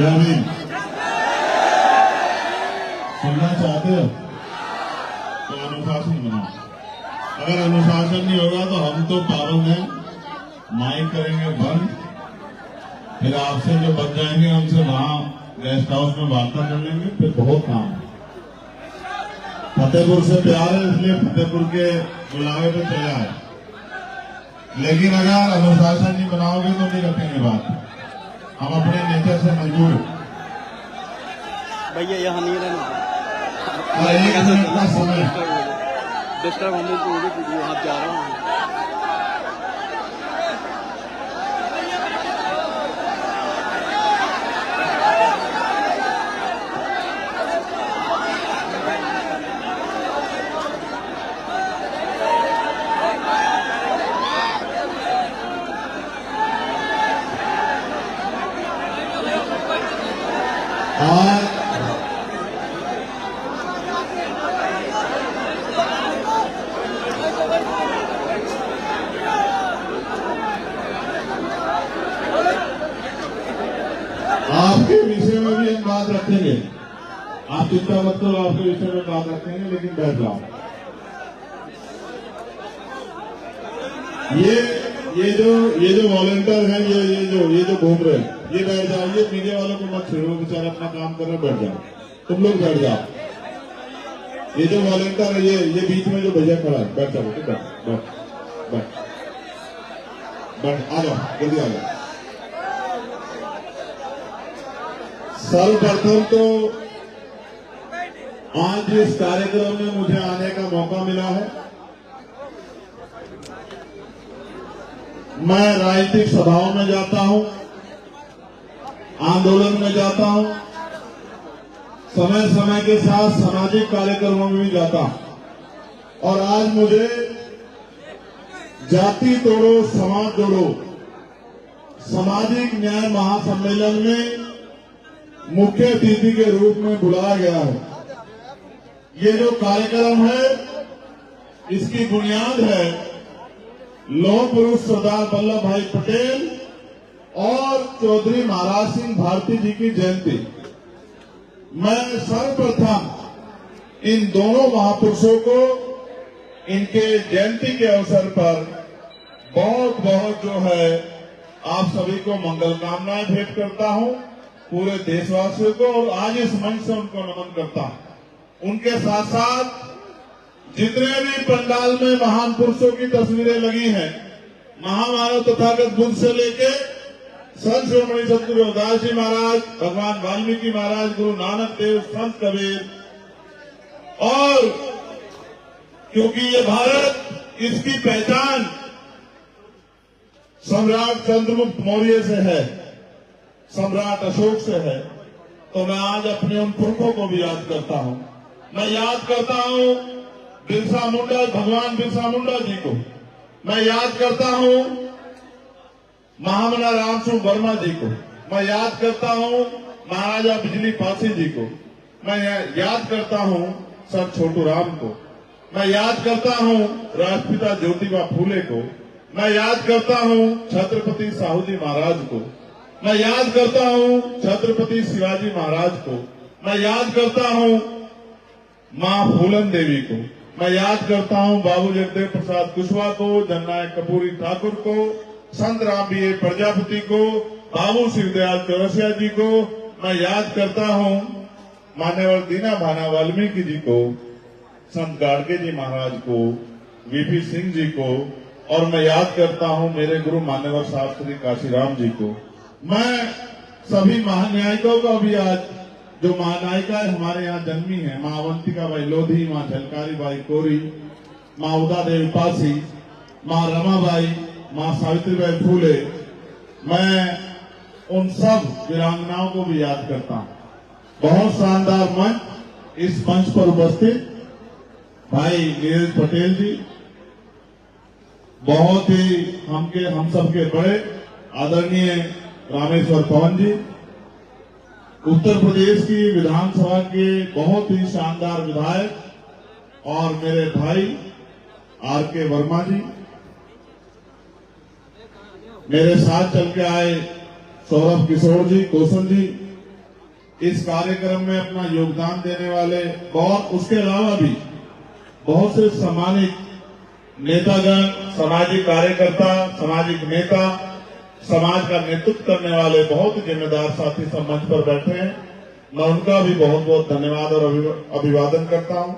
यामीन सुनना चाहते हो तो अनुशासन बनाओ। अगर अनुशासन नहीं होगा तो हम तो पाबंद हैं, माइक करेंगे बंद, फिर आपसे जो बच जाएंगे हमसे वहां गेस्ट हाउस में वार्ता कर लेंगे, फिर बहुत काम है। फतेहपुर से प्यार है इसलिए फतेहपुर के बुलावे पे चला है, लेकिन अगर अनुशासन नहीं बनाओगे तो नहीं रखेंगे बात। हम अपने नेचर से मजबूर भैया यहाँ नहीं रहना। एक मिनट का समय डिस्टर्ब होने की वीडियो वहाँ जा रहा हूँ। आपके विषय में भी हम बात रखेंगे, आप चिंता मत करो, आपके विषय में बात रखेंगे, लेकिन बैठ जाओ। ये जो वॉलंटियर हैं, ये जो घूम रहे हैं, ये बैठ जाओ। ये मीडिया वालों को मत छेड़ो, बेचारा अपना काम कर रहे, बैठ जाओ। तुम लोग बैठ जाओ। ये जो वॉलंटियर है, ये बीच में जो भैया खड़ा है, बैठ जाओ, बैठ आ जाओ, जल्दी आ जाओ। सर्वप्रथम तो आज इस कार्यक्रम में मुझे आने का मौका मिला है। मैं राजनीतिक सभाओं में जाता हूं, आंदोलन में जाता हूं, समय समय के साथ सामाजिक कार्यक्रमों में भी जाता हूं। और आज मुझे जाति तोड़ो समाज जोड़ो सामाजिक न्याय महासम्मेलन में मुख्य अतिथि के रूप में बुलाया गया है। ये जो कार्यक्रम है, इसकी बुनियाद है लौह पुरुष सरदार वल्लभ भाई पटेल और चौधरी महाराज सिंह भारती जी की जयंती। मैं सर्वप्रथम इन दोनों महापुरुषों को इनके जयंती के अवसर पर बहुत बहुत जो है आप सभी को मंगल कामनाएं भेंट करता हूं, पूरे देशवासियों को, और आज इस मंच से उनको नमन करता हूं। उनके साथ साथ जितने भी पंडाल में महान पुरुषों की तस्वीरें लगी हैं, महामानव तथागत बुद्ध से लेके संत शिरोमणि सतगुरु रविदास जी महाराज, भगवान वाल्मीकि महाराज, गुरु नानक देव, संत कबीर, और क्योंकि ये भारत, इसकी पहचान सम्राट चंद्रगुप्त मौर्य से है, सम्राट अशोक से है, तो मैं आज अपने उन पुरखों को भी याद करता हूं। मैं याद करता हूं बिरसा मुंडा, भगवान बिरसा मुंडा जी को। मैं याद करता हूं महामना रामसिंह वर्मा जी को। मैं याद करता हूं महाराजा बिजली पासी जी को। मैं याद करता हूं सर छोटू राम को। मैं याद करता हूं राष्ट्रपिता ज्योतिबा फूले को। मैं याद करता हूं छत्रपति साहू जी महाराज को। मैं याद करता हूं छत्रपति शिवाजी महाराज को। मैं याद करता हूं मां फूलन देवी को। मैं याद करता हूं बाबू जगदेव प्रसाद कुशवाहा को, जननायक कपूरी ठाकुर को, संत राम बी प्रजापति को, बाबू शिवदयाल चौरसिया जी को। मैं याद करता हूं मान्यवर दीना भाना वाल्मीकि जी को, संत गाड़गे जी महाराज को, वीपी सिंह जी को, और मैं याद करता हूं मेरे गुरु मान्यवर साहब श्री काशीराम जी को। मैं सभी महान्यायिकों का भी आज जो महानायिकाएं हमारे यहाँ जन्मी है, माँ अवंतिका बाई लोधी, माँ झलकारी बाई कोरी, माँ उदा देवी पासी, माँ रमाबाई, माँ सावित्रीबाई फूले, मैं उन सब वीरांगनाओं को भी याद करता हूँ। बहुत शानदार मंच, इस मंच पर उपस्थित भाई नीरज पटेल जी, बहुत ही हम सबके बड़े आदरणीय रामेश्वर पवन जी, उत्तर प्रदेश की विधानसभा के बहुत ही शानदार विधायक और मेरे भाई आर.के. वर्मा जी, मेरे साथ चल के आए सौरभ किशोर जी, कौशल जी, इस कार्यक्रम में अपना योगदान देने वाले और उसके अलावा भी बहुत से सम्मानित नेतागण, सामाजिक कार्यकर्ता, सामाजिक नेता, समाज का नेतृत्व करने वाले बहुत जिम्मेदार साथी सब मंच पर बैठे हैं। मैं उनका भी बहुत बहुत धन्यवाद और अभिवादन करता हूं।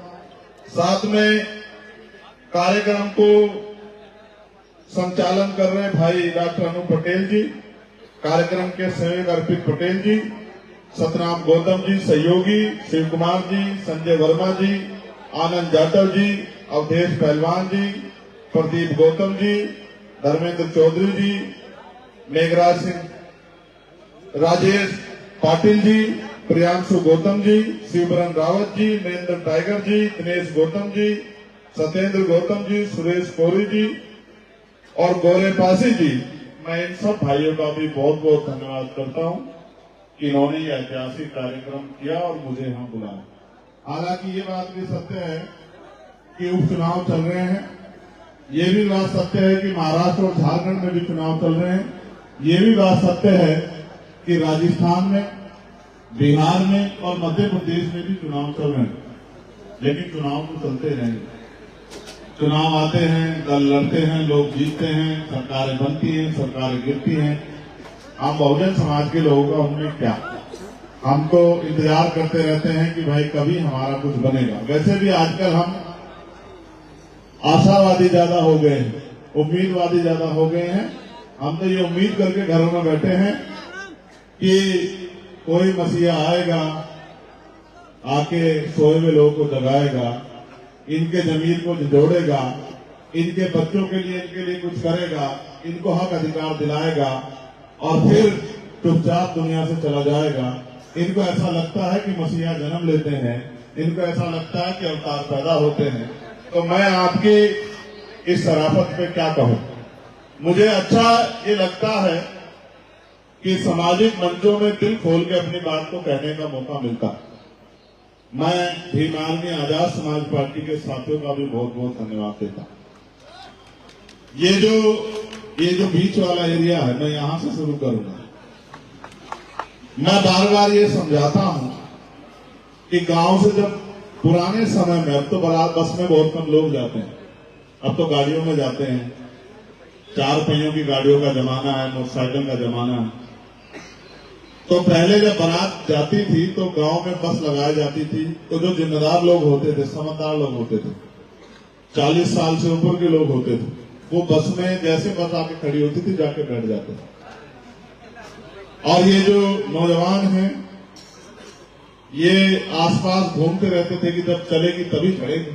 साथ में कार्यक्रम को संचालन कर रहे भाई डॉक्टर अनु पटेल जी, कार्यक्रम के सहयोग अर्पित पटेल जी, सतनाम गौतम जी सहयोगी, शिव कुमार जी, संजय वर्मा जी, आनंद जाटव जी, अवधेश पहलवान जी, प्रदीप गौतम जी, धर्मेंद्र चौधरी जी, मेघराज सिंह, राजेश पाटिल जी, प्रियांशु गौतम जी, शिवबरन रावत जी, नरेंद्र टाइगर जी, दिनेश गौतम जी, सत्येंद्र गौतम जी, सुरेश कोरी जी और गौरे पासी जी। मैं इन सब भाइयों का भी बहुत बहुत धन्यवाद करता हूं कि इन्होंने ये ऐतिहासिक कार्यक्रम किया और मुझे यहाँ बुलाया। हालांकि ये बात भी सत्य है कि उपचुनाव चल रहे हैं, ये भी बात सत्य है कि महाराष्ट्र और झारखंड में भी चुनाव चल रहे हैं, ये भी बात सत्य है कि राजस्थान में, बिहार में और मध्य प्रदेश में भी चुनाव चल रहे हैं। लेकिन चुनाव तो चलते रहेंगे, चुनाव आते हैं, दल लड़ते हैं, लोग जीतते हैं, सरकारें बनती हैं, सरकारें गिरती हैं। हम बहुजन समाज के लोगों का उनमें क्या, हम तो इंतजार करते रहते हैं कि भाई कभी हमारा कुछ बनेगा। वैसे भी आजकल हम आशावादी ज्यादा हो गए हैं, उम्मीदवादी ज्यादा हो गए हैं। हम तो ये उम्मीद करके घरों में बैठे हैं कि कोई मसीहा आएगा, आके सोए हुए लोगों को जगाएगा, इनके जमीन को जोड़ेगा, इनके बच्चों के लिए, इनके लिए कुछ करेगा, इनको हक अधिकार दिलाएगा और फिर चुपचाप दुनिया से चला जाएगा। इनको ऐसा लगता है कि मसीहा जन्म लेते हैं, इनको ऐसा लगता है कि अवतार पैदा होते हैं। तो मैं आपकी इस शराफत पे क्या कहूं। मुझे अच्छा ये लगता है कि सामाजिक मंचों में दिल खोल के अपनी बात को कहने का मौका मिलता है। मैं भीम आर्मी आजाद समाज पार्टी के साथियों का भी बहुत बहुत धन्यवाद देता हूं। ये जो बीच वाला एरिया है, मैं यहां से शुरू करूंगा। मैं बार बार ये समझाता हूं कि गांव से जब पुराने समय में, अब तो बस में बहुत कम लोग जाते हैं, अब तो गाड़ियों में जाते हैं, 4 पहियों की गाड़ियों का जमाना है, मोटरसाइकिल का जमाना है। तो पहले जब बारात जाती थी तो गांव में बस लगाई जाती थी, तो जो जिम्मेदार लोग होते थे, समझदार लोग होते थे, 40 साल से ऊपर के लोग होते थे, वो बस में जैसे बस आके खड़ी होती थी जाके बैठ जाते थे। और ये जो नौजवान हैं, ये आसपास घूमते रहते थे कि जब चलेगी तभी चढ़ेगी।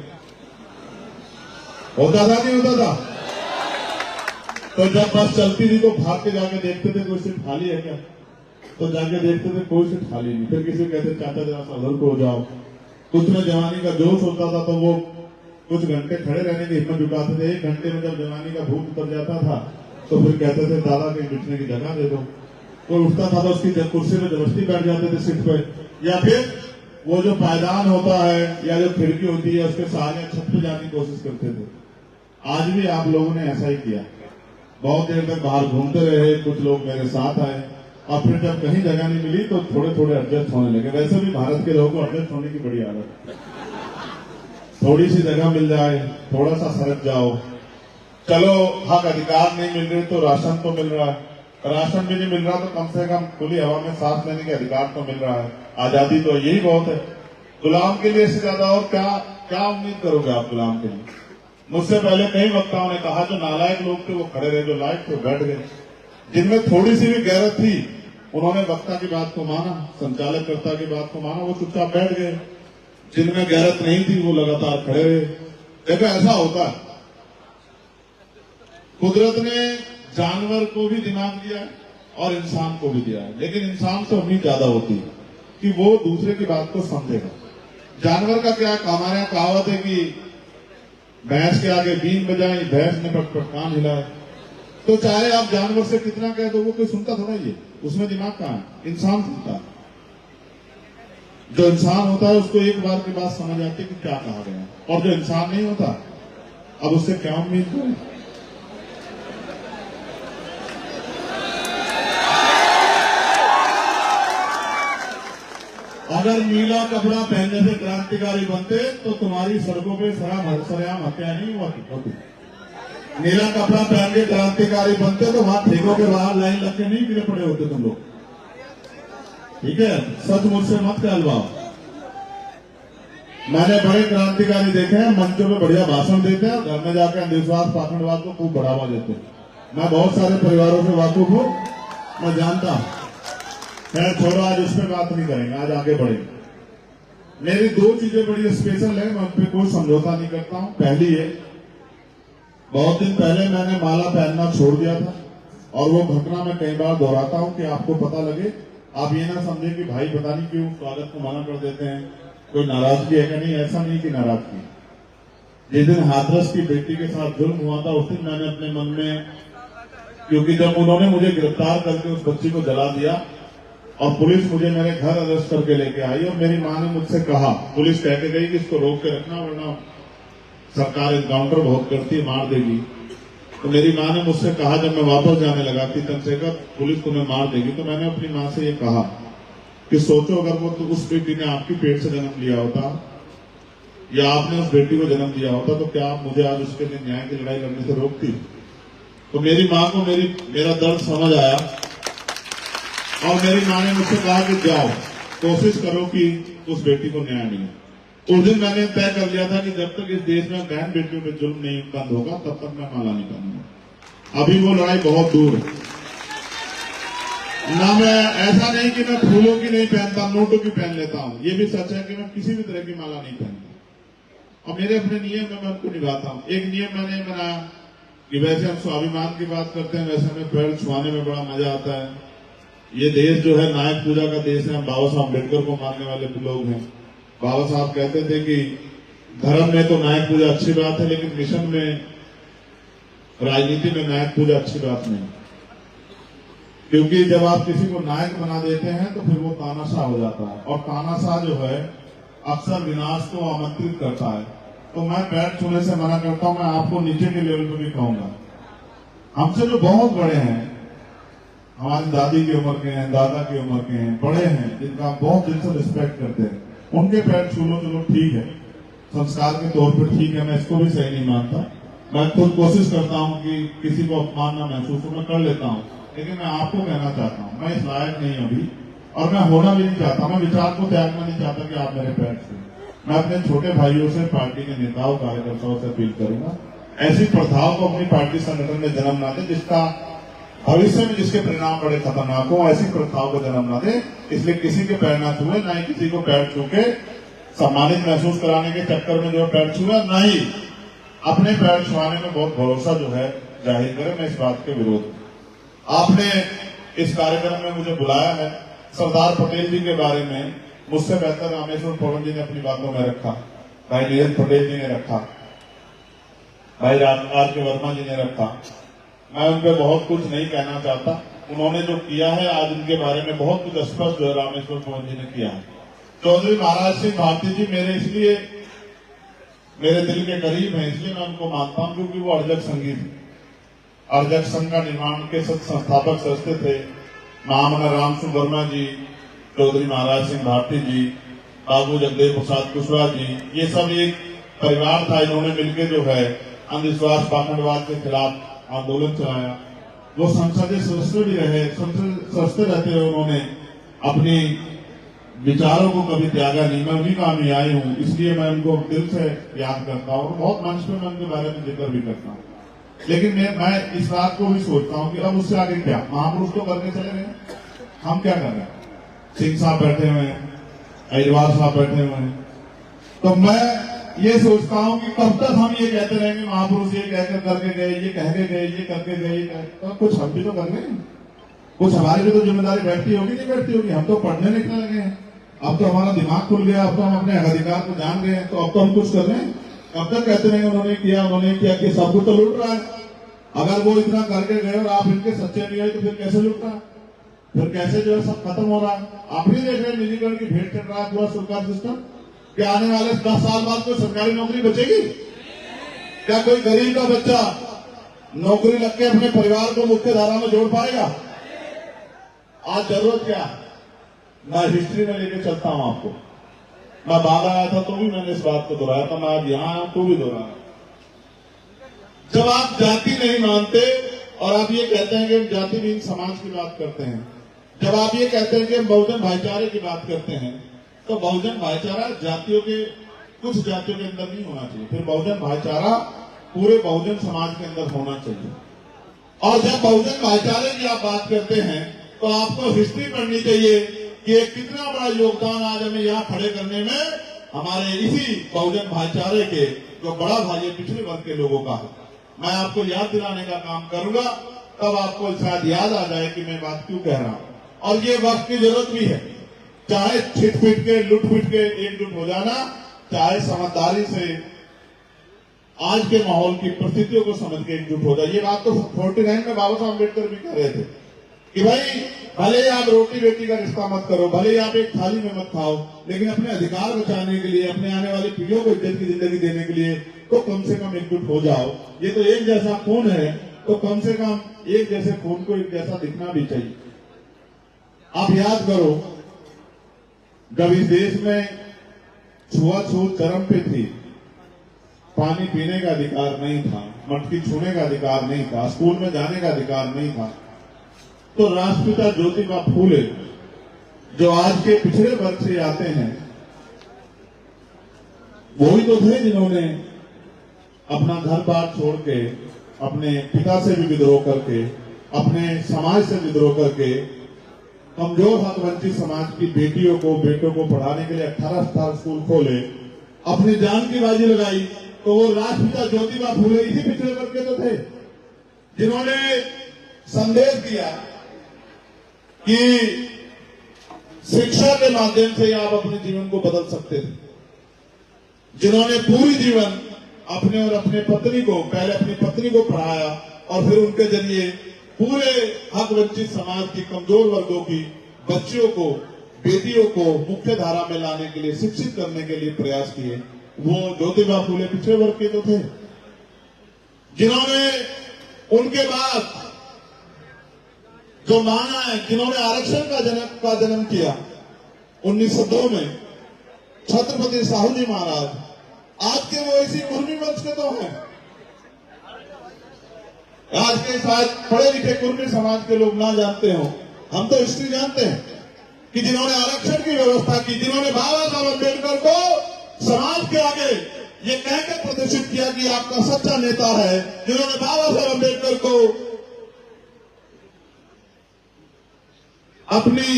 होता था नहीं होता था? तो जब बस चलती थी तो भाग के जाके देखते थे कोई सीट खाली है क्या, तो जाके देखते थे कोई सीट खाली नहीं। फिर किसी कहते चाचा जरा सा उधर को हो जाओ। कुछ में जवानी का जोश होता था तो वो कुछ घंटे खड़े रहने की हिम्मत जुटाते थे। 1 घंटे में जब जवानी का भूत उतर जाता था तो फिर कहते थे दादा कहीं बिठने की जगह दे दो। कोई उठता था तो उसकी कुर्सी में जबरदस्ती बैठ जाते थे सीट पे, या फिर वो जो पायदान होता है या जो खिड़की होती है उसके सहारे छत पे जाने की कोशिश करते थे। आज भी आप लोगों ने ऐसा ही किया, बहुत देर तक बाहर घूमते रहे, कुछ लोग मेरे साथ आए और फिर जब कहीं जगह नहीं मिली तो थोड़े थोड़े एडजस्ट होने लगे। वैसे भी भारत के लोगों को एडजस्ट होने की बड़ी आदत है, थोड़ी सी जगह मिल जाए, थोड़ा सा सरक जाओ, चलो हक अधिकार नहीं मिल रहे तो राशन तो मिल रहा है, राशन भी नहीं मिल रहा तो कम से कम खुली हवा में सांस लेने के अधिकार तो मिल रहा है। आजादी तो यही बहुत है। गुलाम के लिए इससे ज्यादा और क्या उम्मीद करोगे आप गुलाम के लिए। मुझसे पहले कई वक्ताओं ने कहा जो नालायक लोग थे वो खड़े रहे, जो लायक थे बैठ गए। जिनमें थोड़ी सी भी गैरत थी उन्होंने वक्ता की बात को माना, संचालककर्ता की बात को माना, वो चुपचाप बैठ गए। जिनमें गैरत नहीं थी वो लगातार खड़े रहे। देखो ऐसा होता है, कुदरत ने जानवर को भी दिमाग दिया है और इंसान को भी दिया है, लेकिन इंसान से उम्मीद ज्यादा होती है कि वो दूसरे की बात को समझेगा। जानवर का क्या, हमारे यहाँ कहावत है कि भैंस के आगे बीन बजाई, भैंस ने पट कान हिलाए। तो चाहे आप जानवर से कितना कह दो वो कोई सुनता थोड़ा ही है, उसमें दिमाग कहाँ है, इंसान सुनता है। जो इंसान होता है उसको एक बार की बात समझ आती है कि क्या कहा गया, और जो इंसान नहीं होता अब उससे क्या उम्मीद करें। अगर नीला कपड़ा पहनने से क्रांतिकारी बनते तो तुम्हारी सड़कों पे सरेआम हत्या नहीं हुआ होती। नीला कपड़ा पहन के क्रांतिकारी बनते तो वहां ठेकों के बाहर लाइन लग के नहीं गिरे पड़े होते तुम लोग। ठीक है, सच मुझसे मत कहलवाओ। मैंने बड़े क्रांतिकारी देखे हैं, मंचों पे बढ़िया भाषण देते हैं, घर में जाकर अंधविश्वास पाखंडवाद को खूब बढ़ावा देते हैं। मैं बहुत सारे परिवारों से वाकिफ हूं, मैं जानता हूं। खैर छोड़ो, आज उस पर बात नहीं करेंगे, आज आगे बढ़ेंगे। मेरी दो चीजें बड़ी स्पेशल है, मैं उन पर कोई समझौता नहीं करता हूं। पहली है, बहुत दिन पहले मैंने माला पहनना छोड़ दिया था और वो घटना मैं कई बार दोहराता हूं कि आपको पता लगे, आप ये ना समझे कि भाई पता नहीं क्यों स्वागत को मना कर देते हैं, कोई नाराजगी है क्या? नहीं, ऐसा नहीं कि नाराजगी। जिस दिन हाथरस की बेटी के साथ जुल्म हुआ था उस दिन मैंने अपने मन में, क्योंकि जब उन्होंने मुझे गिरफ्तार करके उस बच्ची को जला दिया और पुलिस मुझे मेरे घर अरेस्ट करके लेके आई और मेरी मां ने मुझसे कहा, पुलिस कह के गई कि इसको रोक के रखना वरना सरकार एनकाउंटर बहुत करती है, मार देगी। तो मेरी मां ने मुझसे कहा, जब मैं वापस जाने लगा कि चंद्रशेखर पुलिस तुम्हें मार देगी, तो मैंने अपनी मां से ये कहा कि सोचो अगर वो तो उस बेटी ने आपकी पेट से जन्म लिया होता या आपने उस बेटी को जन्म दिया होता तो क्या आप मुझे आज उसके लिए न्याय की लड़ाई लड़ने से रोकती? तो मेरी मां को मेरा दर्द समझ आया और मेरी मां ने मुझसे कहा कि जाओ कोशिश करो कि उस बेटी को न्याय मिले। उस दिन मैंने तय कर लिया था कि जब तक इस देश में बहन बेटियों पे जुल्म नहीं बंद होगा तब तक मैं माला नहीं पहनूंगा। अभी वो लड़ाई बहुत दूर है ना। मैं ऐसा नहीं कि मैं फूलों की नहीं पहनता, नोटों की पहन लेता हूं। ये भी सच है कि मैं किसी भी तरह की माला नहीं पहनता और मेरे अपने नियम में मैं उनको निभाता हूं। एक नियम मैंने बनाया कि वैसे हम स्वाभिमान की बात करते हैं, वैसे हमें पैर छुआने में बड़ा मजा आता है। ये देश जो है नायक पूजा का देश है। हम बाबा साहब अम्बेडकर को मानने वाले लोग हैं। बाबा साहब कहते थे कि धर्म में तो नायक पूजा अच्छी बात है, लेकिन मिशन में, राजनीति में नायक पूजा अच्छी बात नहीं, क्योंकि जब आप किसी को नायक बना देते हैं तो फिर वो तानाशाह हो जाता है और तानाशाह जो है अक्सर विनाश को आमंत्रित करता है। तो मैं पैर छूने से मना करता हूं। मैं आपको नीचे के लेवल पर भी कहूंगा, हमसे जो बहुत बड़े हैं, हमारी दादी की उम्र के हैं, दादा की उम्र के हैं, बड़े हैं, जिनका आप बहुत दिल से रिस्पेक्ट करते हैं, उनके पैर छू लो, चलो ठीक है, संस्कार के तौर पर ठीक है, मैं इसको भी सही नहीं मानता। मैं खुद कोशिश करता हूं कि किसी को अपमान ना महसूस हो, मैं कर लेता हूं, लेकिन मैं आपको कहना चाहता हूं मैं इस लायक नहीं अभी और मैं होना भी नहीं चाहता। मैं विचार को त्यागना नहीं चाहता कि आप मेरे पैर छूए। मैं अपने छोटे भाइयों से, पार्टी के नेताओं कार्यकर्ताओं से अपील करूंगा, ऐसी प्रथाओं को अपनी पार्टी संगठन में जन्म ना दे जिसका भविष्य में जिसके परिणाम बड़े खतरनाक हो। ऐसी प्रथाओं को जन्म ना दे, इसलिए किसी के पैर ना छुए, ना ही किसी को पैर छू के सम्मानित महसूस कराने के चक्कर में जो पैर छुए, ना ही अपने पैर छुआने में बहुत भरोसा जो है जाहिर करे। मैं इस बात के विरोध। आपने इस कार्यक्रम में मुझे बुलाया है, सरदार पटेल जी के बारे में मुझसे बेहतर रामेश्वर पवन जी ने अपनी बातों में रखा, भाई नीरज पटेल जी ने रखा, भाई रामलाल के वर्मा जी ने रखा। मैं उन पर बहुत कुछ नहीं कहना चाहता। उन्होंने जो किया है आज उनके बारे में बहुत कुछ स्पष्ट रामेश्वर पवन जी ने किया है। चौधरी महाराज सिंह भारती जी मेरे दिल के करीब हैं, इसलिए मैं उनको मानता हूं क्योंकि वो अर्जक संघ का निर्माण के संस्थापक सदस्य थे। महामना राम सिंह वर्मा जी, चौधरी महाराज सिंह भारती जी, बाबू जगदेव प्रसाद कुशवाहा जी, ये सब एक परिवार था। इन्होंने मिलकर जो है अंधविश्वास पाखंडवाद के खिलाफ आंदोलन चलाया। वो संसदीय सदस्य भी रहे, संसद सदस्य रहते हुए उन्होंने अपनी विचारों को कभी त्यागा नहीं। मैं उन्हीं का अनुयायी हूँ, इसलिए मैं उनको दिल से याद करता हूँ और बहुत मंच पे मैं उनके बारे में जिक्र भी करता हूँ। लेकिन मैं इस बात को भी सोचता हूँ कि अब उससे आगे क्या, महापुरुष तो करके चले गए, हम क्या कर रहे हैं? सिंह साहब बैठे हुए हैं, अहिरवार साहब बैठे हुए हैं, तो मैं ये सोचता हूँ कि कब तक हम ये कहते रहेंगे महापुरुष ये कहकर करके गए, ये कह के गए, ये करके गए, तो कुछ हम भी तो कर गए, कुछ हमारी भी तो जिम्मेदारी बैठती होगी, नहीं बैठती होगी। हम तो पढ़ने लिखने लगे हैं, अब तो हमारा दिमाग खुल गया, अब तो हम अपने अधिकार को जान गए हैं, तो अब तो हम कुछ कर रहे हैं। कब तक कहते रहेंगे उन्होंने किया कि सब कुछ तो लूट रहा है। अगर वो इतना करके गए और आप इनके सच्चे नहीं है तो फिर कैसे लूट रहा है, फिर कैसे जो है सब खत्म हो रहा है। आप भी देख रहे हैं निजीकरण की भेंट चढ़ रहा है पूरा सरकार सिस्टम। क्या आने वाले 10 साल बाद कोई सरकारी नौकरी बचेगी? क्या कोई गरीब का बच्चा नौकरी लग के अपने परिवार को मुख्य धारा में जोड़ पाएगा? आज जरूरत क्या है? मैं हिस्ट्री में लेके चलता हूं आपको। मैं बाहर आया था तो भी मैंने इस बात को दोहराया था, मैं आज यहां आया तो भी दोहराया। जब आप जाति नहीं मानते और आप ये कहते हैं कि हम जाति विहीन समाज की बात करते हैं, जब आप ये कहते हैं कि हम बहुजन भाईचारे की बात करते हैं, तो बहुजन भाईचारा जातियों के कुछ जातियों के अंदर नहीं होना चाहिए, फिर बहुजन भाईचारा पूरे बहुजन समाज के अंदर होना चाहिए। और जब बहुजन भाईचारे की आप बात करते हैं तो आपको हिस्ट्री पढ़नी चाहिए कि कितना बड़ा योगदान आज हमें यहाँ खड़े करने में हमारे इसी बहुजन भाईचारे के जो बड़ा भाई पिछड़े वर्ग के लोगों का है। मैं आपको याद दिलाने का काम करूंगा, तब आपको शायद याद आ जाए कि मैं बात क्यों कह रहा हूं। और ये वक्त की जरूरत भी है, चाहे छिट फिट के लुट फिट के एकजुट हो जाना, चाहे समझदारी से आज के माहौल की परिस्थितियों को समझ के एकजुट हो जाए। ये बात तो 49 में बाबा साहब अम्बेडकर भी कह रहे थे कि भाई भले ही आप रोटी बेटी का रिश्ता मत करो, भले ही आप एक थाली में मत खाओ, लेकिन अपने अधिकार बचाने के लिए, अपने आने वाली पीढ़ियों को इज्जत की जिंदगी देने के लिए तो कम से कम एकजुट हो जाओ। ये तो एक जैसा खून है, तो कम से कम एक जैसे खून को एक जैसा दिखना भी चाहिए। आप याद करो, जब इस देश में छुआछूत चरम पे थी, पानी पीने का अधिकार नहीं था, मटकी छूने का अधिकार नहीं था, स्कूल में जाने का अधिकार नहीं था, तो राष्ट्रपिता ज्योतिबा फूले जो आज के पिछड़े वर्ग से आते हैं, वही तो थे जिन्होंने अपना घर बार छोड़ के, अपने पिता से भी विद्रोह करके, अपने समाज से विद्रोह करके, कमजोर हक वंचित समाज की बेटियों को बेटों को पढ़ाने के लिए 18 स्कूल खोले, अपनी जान की बाजी लगाई। तो वो राष्ट्रपिता ज्योतिबा फूले इसी पिछड़े वर्ग के तो थे जिन्होंने संदेश दिया कि शिक्षा के माध्यम से आप अपने जीवन को बदल सकते थे, जिन्होंने पूरी जीवन अपने और अपने पत्नी को, पहले अपनी पत्नी को पढ़ाया और फिर उनके जरिए पूरे हक वंचित समाज की कमजोर वर्गों की बच्चियों को, बेटियों को मुख्य धारा में लाने के लिए, शिक्षित करने के लिए प्रयास किए। वो ज्योतिबा फूले पिछड़े वर्ग के तो थे जिन्होंने उनके बाद जो माना है, जिन्होंने आरक्षण का जन्म किया 1902 में, छत्रपति साहू जी महाराज, आज के वो इसी कुर्मी वंश के तो हैं। आज के शायद पढ़े लिखे कुर्मी समाज के लोग ना जानते हो, हम तो हिस्ट्री जानते हैं कि जिन्होंने आरक्षण की व्यवस्था की, जिन्होंने बाबा साहब अम्बेडकर को समाज के आगे ये कहकर प्रदर्शित किया कि आपका सच्चा नेता है, जिन्होंने बाबा साहब अम्बेडकर को अपनी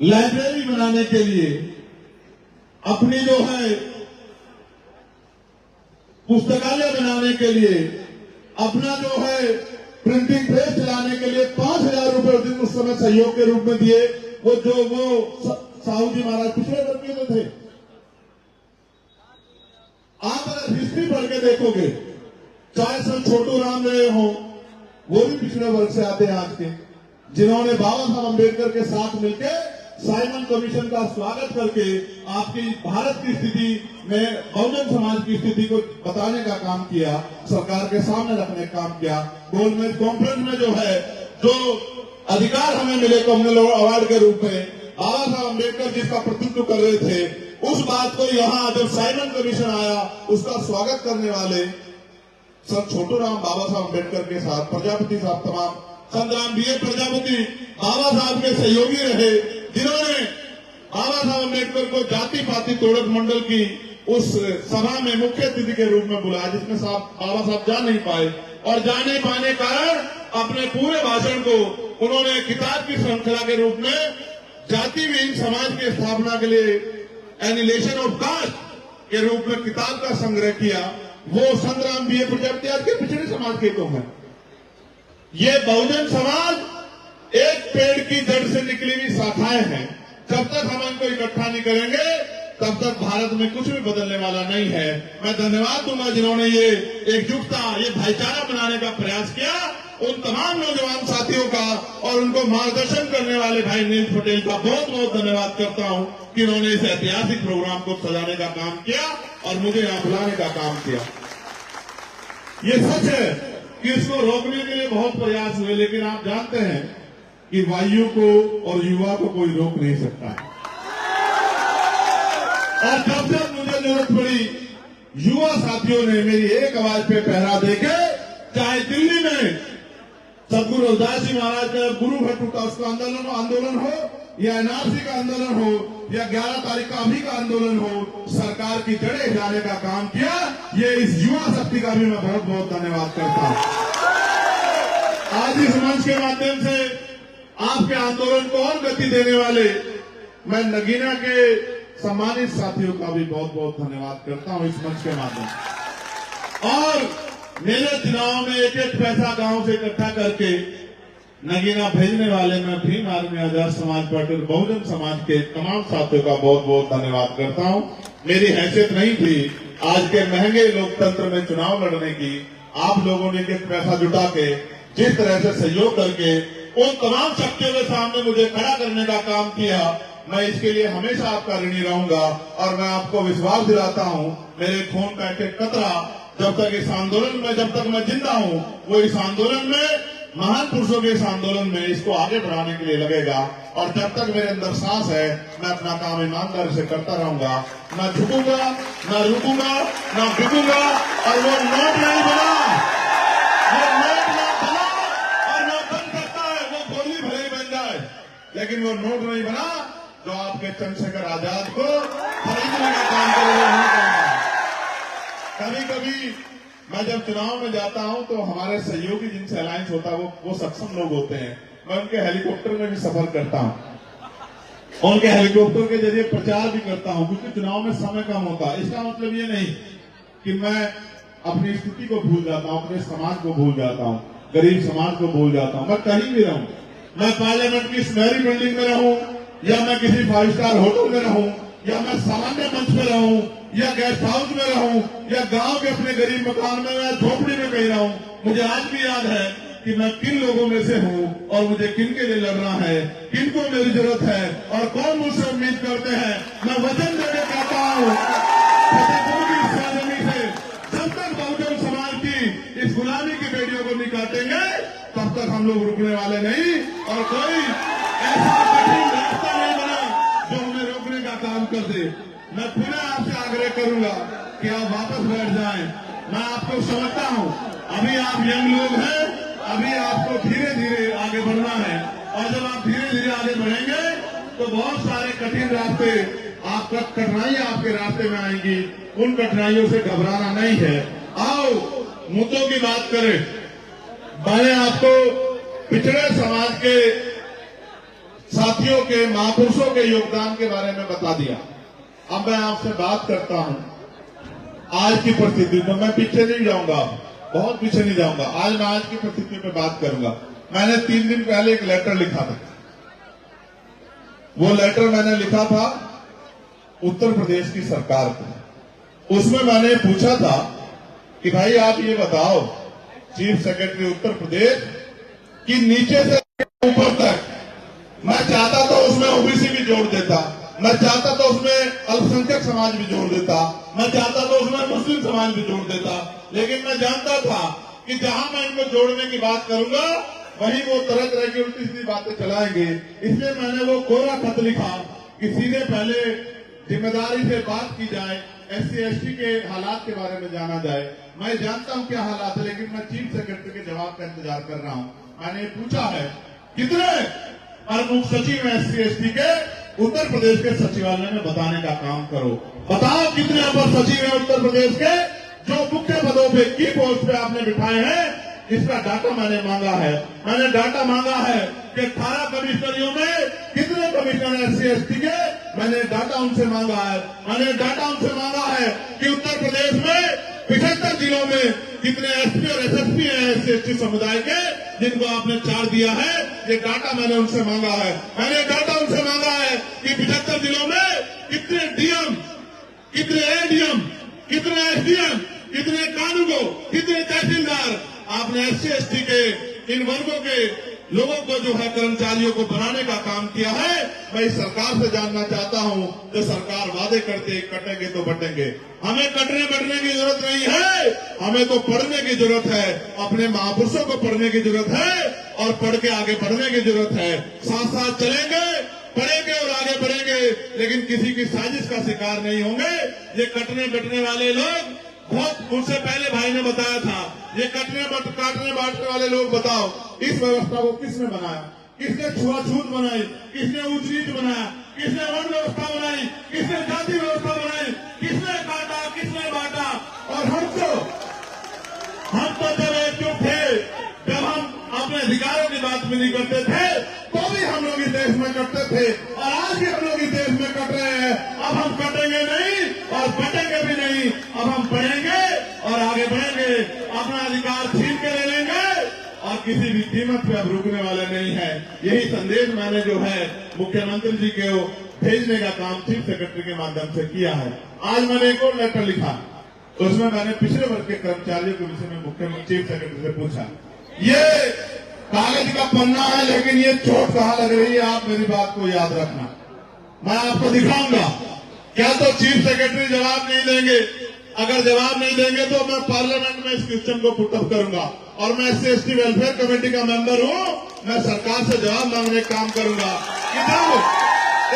लाइब्रेरी बनाने के लिए, अपनी जो है पुस्तकालय बनाने के लिए, अपना जो है प्रिंटिंग प्रेस चलाने के लिए 5,000 रुपए उस समय सहयोग के रूप में दिए। वो साहू जी महाराज पिछड़े वर्ग के तो थे। आप अगर हिस्ट्री पढ़ के देखोगे, चाहे सर छोटू राम रहे हो, वो भी पिछड़े वर्ग से आते हैं आज के, जिन्होंने बाबा साहब अम्बेडकर के साथ मिलकर साइमन कमीशन का स्वागत करके आपकी भारत की स्थिति में बहुजन समाज की स्थिति को बताने का काम किया, सरकार के सामने रखने का काम किया। गोलमेज कॉन्फ्रेंस में जो है, जो अधिकार हमें मिले कम्युनल अवार्ड के रूप में, बाबा साहब अम्बेडकर जिसका प्रतिनिधित्व कर रहे थे, उस बात को यहाँ जब साइमन कमीशन आया, उसका स्वागत करने वाले सर छोटू राम बाबा साहब अम्बेडकर के साथ, प्रजापति साहब, तमाम संग्राम बीए प्रजापति बाबा साहब के सहयोगी रहे, जिन्होंने बाबा साहब अम्बेडकर को जाति पाति तोड़क मंडल की उस सभा में मुख्य अतिथि के रूप में बुलाया, जिसमें बाबा साहब जा नहीं पाए, और जा नहीं पाने कारण अपने पूरे भाषण को उन्होंने किताब की श्रृंखला के रूप में जाति विहीन समाज की स्थापना के लिए एनिलेशन ऑफ कास्ट के रूप में किताब का संग्रह किया। वो संग्राम बीए प्रजापति आज के पिछड़े समाज के तो है। ये बहुजन समाज एक पेड़ की जड़ से निकली हुई शाखाएं हैं। जब तक हम इनको इकट्ठा नहीं करेंगे, तब तक भारत में कुछ भी बदलने वाला नहीं है। मैं धन्यवाद दूंगा जिन्होंने ये एकजुटता, ये भाईचारा बनाने का प्रयास किया, उन तमाम नौजवान साथियों का और उनको मार्गदर्शन करने वाले भाई नील पटेल का बहुत बहुत धन्यवाद करता हूं कि उन्होंने इस ऐतिहासिक प्रोग्राम को सजाने का काम किया और मुझे यहां बुलाने का काम किया। ये सच है कि इसको रोकने के लिए बहुत प्रयास हुए, लेकिन आप जानते हैं कि वायु को और युवा को कोई रोक नहीं सकता है। और जब जब मुझे जरूरत पड़ी, युवा साथियों ने मेरी एक आवाज पे पहरा देके, चाहे दिल्ली में सदगुरु रविदास जी महाराज का गुरु भट्ट का उसका आंदोलन हो, या एनआरसी का आंदोलन हो, या 11 तारीख का अभी का आंदोलन हो, सरकार की जड़ें हिलाने का काम किया। ये इस युवा शक्ति का भी मैं बहुत बहुत धन्यवाद करता हूं। आज इस मंच के माध्यम से आपके आंदोलन को और गति देने वाले मैं नगीना के सम्मानित साथियों का भी बहुत बहुत धन्यवाद करता हूं इस मंच के माध्यम से। और मेरे चुनाव में एक एक पैसा गांव से इकट्ठा करके नगीना भेजने वाले मैं भीम आर्मी आजाद समाज पार्टी और बहुजन समाज के तमाम साथियों का बहुत बहुत धन्यवाद करता हूं। मेरी हैसियत नहीं थी आज के महंगे लोकतंत्र में चुनाव लड़ने की। आप लोगों ने एक एक पैसा जुटा के जिस तरह से सहयोग करके उन तमाम शक्तियों के सामने मुझे खड़ा करने का काम किया, मैं इसके लिए हमेशा आपका ऋणी रहूंगा। और मैं आपको विश्वास दिलाता हूं, मेरे खून का एक एक कतरा जब तक इस आंदोलन में, जब तक मैं जिंदा हूं, वो इस आंदोलन में, महान पुरुषों के इस आंदोलन में इसको आगे बढ़ाने के लिए लगेगा। और जब तक मेरे अंदर सांस है, मैं अपना काम ईमानदारी से करता रहूंगा। न झुकूंगा, न रुकूंगा, न बिकूंगा। और वो नोट नहीं बना, वो नोट ना बना और न बन सकता है, वो गोली भले ही बन जाए, लेकिन वो नोट नहीं बना जो आपके चंद्रशेखर आजाद को खरीदने का काम करेगा। कभी कभी मैं जब चुनाव में जाता हूं तो हमारे सहयोगी जिनसे अलायंस होता है वो सक्षम लोग होते हैं, मैं उनके हेलीकॉप्टर में भी सफर करता हूं, उनके हेलीकॉप्टर के जरिए प्रचार भी करता हूं, क्योंकि चुनाव में समय कम होता है। इसका मतलब ये नहीं कि मैं अपनी स्थिति को भूल जाता हूं, अपने समाज को भूल जाता हूं, गरीब समाज को भूल जाता हूं। मैं कहीं भी रहूं, मैं पार्लियामेंट की सुनहरी बिल्डिंग में रहूं, या मैं किसी 5 स्टार होटल में रहूं, या मैं सामान्य मंच में रहूं, या गेस्ट हाउस में रहूं, या गांव के अपने गरीब मकान में, या झोपड़ी में कहीं रहूं, मुझे आज भी याद है कि मैं किन लोगों में से हूं और मुझे किन के लिए लड़ना है, किन को मेरी जरूरत है और कौन मुझसे उम्मीद करते हैं। मैं वचन देकर कहता हूं, फतेहपुर की सरजमी से जब तक बहुजन समाज की इस गुलामी की बेड़ियों को नहीं काटेंगे, तब तक हम लोग रुकने वाले नहीं। और कोई ऐसा कठिन रास्ता नहीं बना जो हमें रोकने का काम कर दे। मैं पुनः आपसे आग्रह करूंगा कि आप वापस बैठ जाएं। मैं आपको समझता हूं, अभी आप यंग लोग हैं, अभी आपको धीरे धीरे आगे बढ़ना है। और जब आप धीरे धीरे आगे बढ़ेंगे तो बहुत सारे कठिन रास्ते, आपका कठिनाइयां आपके रास्ते में आएंगी। उन कठिनाइयों से घबराना नहीं है। आओ मुद्दों की बात करें। मैंने आपको पिछड़े समाज के साथियों के, महापुरुषों के योगदान के बारे में बता दिया। अब मैं आपसे बात करता हूं आज की परिस्थिति में। मैं पीछे नहीं जाऊंगा, बहुत पीछे नहीं जाऊंगा। आज मैं आज की परिस्थिति पे बात करूंगा। मैंने 3 दिन पहले एक लेटर लिखा था। वो लेटर मैंने लिखा था उत्तर प्रदेश की सरकार को। उसमें मैंने पूछा था कि भाई आप ये बताओ, चीफ सेक्रेटरी उत्तर प्रदेश, कि नीचे से ऊपर तक मैं चाहता तो उसमें ओबीसी भी जोड़ देता, मैं चाहता तो उसमें अल्पसंख्यक समाज भी जोड़ देता, मैं चाहता तो उसमें मुस्लिम समाज भी जोड़ देता, लेकिन मैं जानता था कि जहां मैं इनको जोड़ने की बात करूंगा वहीं वो तरह तरह की उल्टी सीधी बातें चलाएंगे। इसलिए मैंने वो कोरा खत लिखा कि सीधे पहले जिम्मेदारी से बात की जाए, SC ST के हालात के बारे में जाना जाए। मैं जानता हूं क्या हालात है, लेकिन मैं चीफ सेक्रेटरी के जवाब का इंतजार कर रहा हूं। मैंने पूछा है कितने प्रमुख सचिव हैं SC ST के, उत्तर प्रदेश के सचिवालय में बताने का काम करो। बताओ कितने अपर सचिव हैं उत्तर प्रदेश के जो मुख्य पदों पे, की पोस्ट पे आपने बिठाए हैं। इसका डाटा मैंने मांगा है। मैंने डाटा मांगा है कि 18 कमिश्नरियों में कितने कमिश्नर SC ST के, मैंने डाटा उनसे मांगा है। मैंने डाटा उनसे मांगा है कि उत्तर प्रदेश में 75 जिलों में कितने SP और SSP हैं SC ST समुदाय के, जिनको आपने चार्ज दिया है। ये डाटा मैंने उनसे मांगा है। मैंने डाटा उनसे मांगा है कि 75 जिलों में कितने DM, कितने ADM, कितने SDM, कितने कानूगो, कितने तहसीलदार आपने SC ST के इन वर्गों के लोगों को जो है कर्मचारियों को बनाने का काम किया है। मैं इस सरकार से जानना चाहता हूं कि सरकार वादे करते कटेंगे तो बटेंगे, हमें कटने बढ़ने की जरूरत नहीं है। हमें तो पढ़ने की जरूरत है, अपने महापुरुषों को पढ़ने की जरूरत है और पढ़ के आगे बढ़ने की जरूरत है। साथ साथ चलेंगे, पढ़ेंगे और आगे बढ़ेंगे, लेकिन किसी की साजिश का शिकार नहीं होंगे। ये कटने बटने वाले लोग, बहुत मुझसे पहले भाई ने बताया था, ये काटने बांटने वाले लोग, बताओ इस व्यवस्था को किसने बनाया? किसने छुआछूत बनाई? किसने ऊंच नीच बनाया? किसने वर्ण व्यवस्था बनाई? किसने जाति व्यवस्था बनाई? किसने काटा? किसने बांटा? और हम तो जब एकजुट थे, जब हम अपने अधिकारों की बात भी नहीं करते थे, तो भी हम लोग इस देश में कटते थे और आज भी हम लोग इस देश में कट रहे हैं। अब हम कटेंगे नहीं और बटेंगे भी नहीं। अब हम बढ़ेंगे और आगे बढ़ेंगे, अपना अधिकार छीन के ले लेंगे और किसी भी कीमत पे अब रुकने वाले नहीं है। यही संदेश मैंने जो है मुख्यमंत्री जी के भेजने का काम चीफ सेक्रेटरी के माध्यम से किया है। आज मैंने एक और लेटर लिखा, उसमें मैंने पिछले वर्ग के कर्मचारियों के विषय में मुख्यमंत्री चीफ सेक्रेटरी से पूछा, ये कागज का पन्ना है लेकिन ये चोट कहाँ लग रही है, आप मेरी बात को याद रखना। मैं आपको दिखाऊंगा। क्या तो चीफ सेक्रेटरी जवाब नहीं देंगे? अगर जवाब नहीं देंगे तो मैं पार्लियामेंट में इस क्वेश्चन को पुटअप करूंगा और मैं SC/ST वेलफेयर कमेटी का मेंबर हूं। मैं सरकार से जवाब मांगने का काम करूंगा कि जब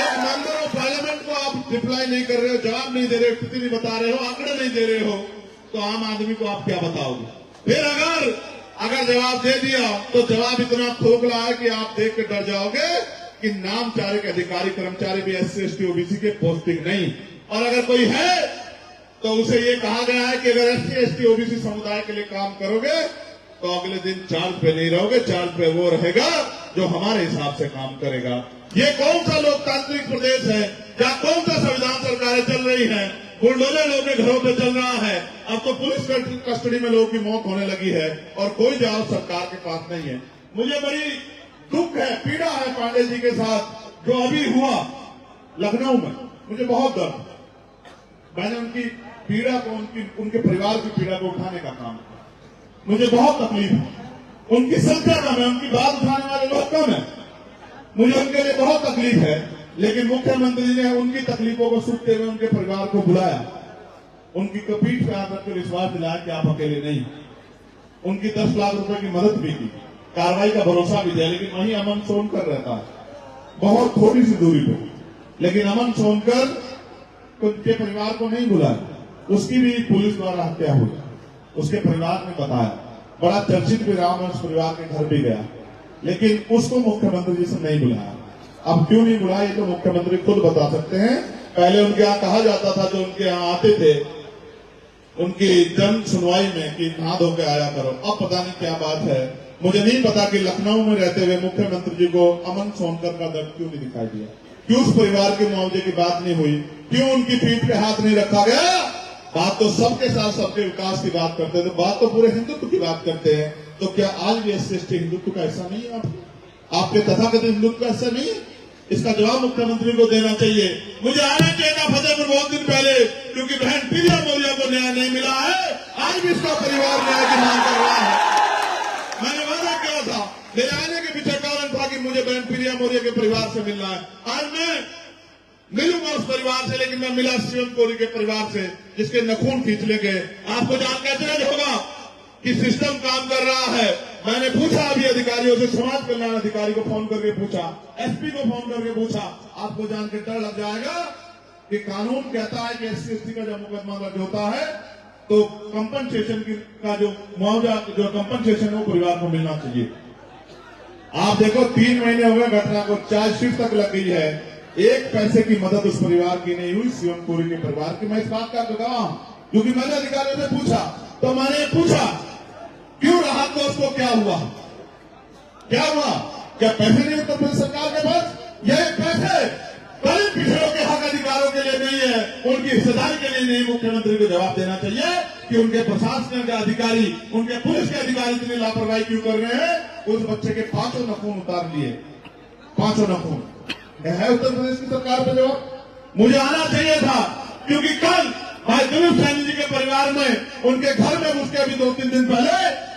एक मेंबर ऑफ पार्लियामेंट को आप रिप्लाई नहीं कर रहे हो, जवाब नहीं दे रहे हो, स्थिति नहीं बता रहे हो, आंकड़े नहीं दे रहे हो, तो आम आदमी को आप क्या बताओगे? फिर अगर जवाब दे दिया तो जवाब इतना खोखला है कि आप देख के डर जाओगे कि नामचारे अधिकारी कर्मचारी भी SC/ST OBC के पोस्टिंग नहीं। और अगर कोई है तो उसे ये कहा गया है कि अगर SC/ST OBC समुदाय के लिए काम करोगे तो अगले दिन चार्ज पे नहीं रहोगे, चार्ज पे वो रहेगा जो हमारे हिसाब से काम करेगा। ये कौन सा लोकतांत्रिक प्रदेश है जहाँ कौन सा संविधान सरकारें चल रही हैं? बुलडोजर लोगों के घरों पे चल रहा है। अब तो पुलिस कस्टडी में लोगों की मौत होने लगी है और कोई जवाब सरकार के पास नहीं है। मुझे बड़ी दुख है, पीड़ा है पांडे जी के साथ जो अभी हुआ लखनऊ में। मुझे बहुत दर्द, मैंने उनकी पीड़ा को, उनके परिवार की पीड़ा को उठाने का काम किया। मुझे बहुत तकलीफ है। उनकी संख्या कम है, उनकी बात उठाने वाले लोग कम है। मुझे उनके लिए बहुत तकलीफ है, लेकिन मुख्यमंत्री जी ने उनकी तकलीफों को सुनते हुए उनके परिवार को बुलाया, उनकी पीठ पे आकर के विश्वास दिलाया कि आप अकेले नहीं। उनकी 10 लाख रुपए की मदद भी की, कार्रवाई का भरोसा भी दिया। लेकिन वहीं अमन सोनकर रहता है, बहुत थोड़ी सी दूरी पे, लेकिन अमन सोनकर उनके परिवार को नहीं बुलाया। उसकी भी पुलिस द्वारा हत्या हुई, उसके परिवार ने बताया। बड़ा चर्चित भी रहा, मैं उस परिवार के घर भी गया, लेकिन उसको मुख्यमंत्री जी से नहीं बुलाया। अब क्यों नहीं बुलाया ये तो मुख्यमंत्री खुद बता सकते हैं। पहले उनके यहाँ कहा जाता था, जो उनके यहाँ आते थे उनकी जन सुनवाई में, कि नहा धो के आया करो। अब पता नहीं क्या बात है, मुझे नहीं पता कि लखनऊ में रहते हुए मुख्यमंत्री जी को अमन सोनकर का दर्द क्यों नहीं दिखाई दिया, क्यों उस परिवार के मुआवजे की बात नहीं हुई, क्यों उनकी पीठ पे हाथ नहीं रखा गया। बात तो सबके साथ सबके विकास की बात करते थे, बात तो पूरे हिंदुत्व की बात करते हैं। तो क्या आज भी SC/ST हिंदुत्व का ऐसा नहीं है? आपके तथाकथित हिंदुत्व का ऐसा नहीं है? इसका जवाब मुख्यमंत्री को देना चाहिए। मुझे आना चाहिए था फतेहपुर बहुत दिन पहले, क्योंकि बहन प्रिया मौर्य को न्याय नहीं मिला है। आज भी इसका परिवार न्याय की मांग कर रहा है। मैंने वादा किया था, मेरे आने के पीछे कारण था कि मुझे बहन प्रिया मौर्य के परिवार से मिलना है। आज मैं मिलूंगा उस परिवार से, लेकिन मैं मिला शिवम कोरी के परिवार से, जिसके नखून खींच ले गए। आपको जान कैसे होगा कि सिस्टम काम कर रहा है। मैंने पूछा अभी अधिकारियों से, समाज कल्याण अधिकारी को फोन करके पूछा, SP को फोन करके पूछा। आपको जान के डर लग जाएगा कि कानून कहता है कि SC/ST का जब मुकदमा दर्ज होता है तो कंपनसेशन का जो मुआवजा, जो कंपनसेशन है वो परिवार को मिलना चाहिए। आप देखो 3 महीने हो गए घटना को, चार्जशीट तक लग गई है, 1 पैसे की मदद उस परिवार की नहीं हुई, शिवम कोरी के परिवार की। मैं इस बात का गवाह हूं, क्योंकि मैंने अधिकारियों से पूछा, तो मैंने पूछा क्यों राहत को, उसको क्या हुआ, क्या हुआ? क्या पैसे नहीं उत्तर प्रदेश सरकार के पास? ये पैसे दलित पिछड़ों के हक अधिकारों के लिए नहीं है, उनकी हिस्सेदारी के लिए नहीं। मुख्यमंत्री को जवाब देना चाहिए कि उनके प्रशासन के अधिकारी, उनके पुलिस के अधिकारी इतनी लापरवाही क्यों कर रहे हैं। उस बच्चे के 5 नखून उतार लिए, 5 नखून है उत्तर प्रदेश की सरकार पर जवाब। मुझे आना चाहिए था, क्योंकि कल भाई दिलीप सैनी जी के परिवार में, उनके घर में घुस के अभी 2-3 दिन पहले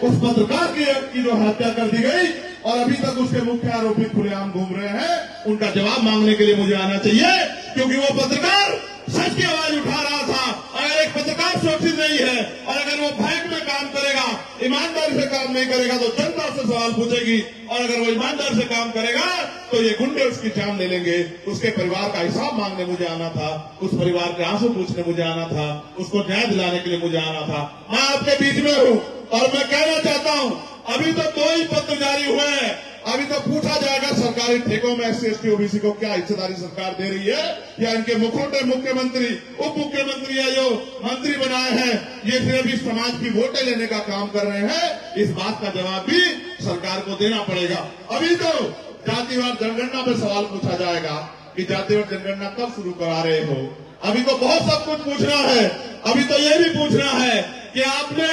उस पत्रकार की जो हत्या कर दी गई और अभी तक उसके मुख्य आरोपी खुलेआम घूम रहे हैं, उनका जवाब मांगने के लिए मुझे आना चाहिए। क्योंकि वो पत्रकार सच की आवाज उठा रहा था। अगर एक पत्रकार सुरक्षित नहीं है। और अगर वो बैंक में काम करेगा, ईमानदारी से काम नहीं करेगा तो जनता से सवाल पूछेगी, और अगर वो ईमानदारी से काम करेगा तो ये गुंडे उसकी जान ले लेंगे। उसके परिवार का हिसाब मांगने मुझे आना था, उस परिवार के आंसू पूछने मुझे आना था, उसको न्याय दिलाने के लिए मुझे आना था। मैं आपके बीच में हूँ और मैं कहना चाहता हूँ, अभी तो 2 ही पत्र जारी हुए हैं। अभी तो पूछा जाएगा सरकारी ठेकों में SC ST OBC को क्या हिस्सेदारी सरकार दे रही है, या इनके मुखोटे मुख्यमंत्री उप मुख्यमंत्री या जो मंत्री बनाए हैं ये सिर्फ इस समाज की वोटें लेने का काम कर रहे हैं। इस बात का जवाब भी सरकार को देना पड़ेगा। अभी तो जातिवार जनगणना पे सवाल पूछा जाएगा कि जातिवार जनगणना कब शुरू करा रहे हो। अभी तो बहुत सब कुछ पूछना है। अभी तो ये भी पूछना है कि आपने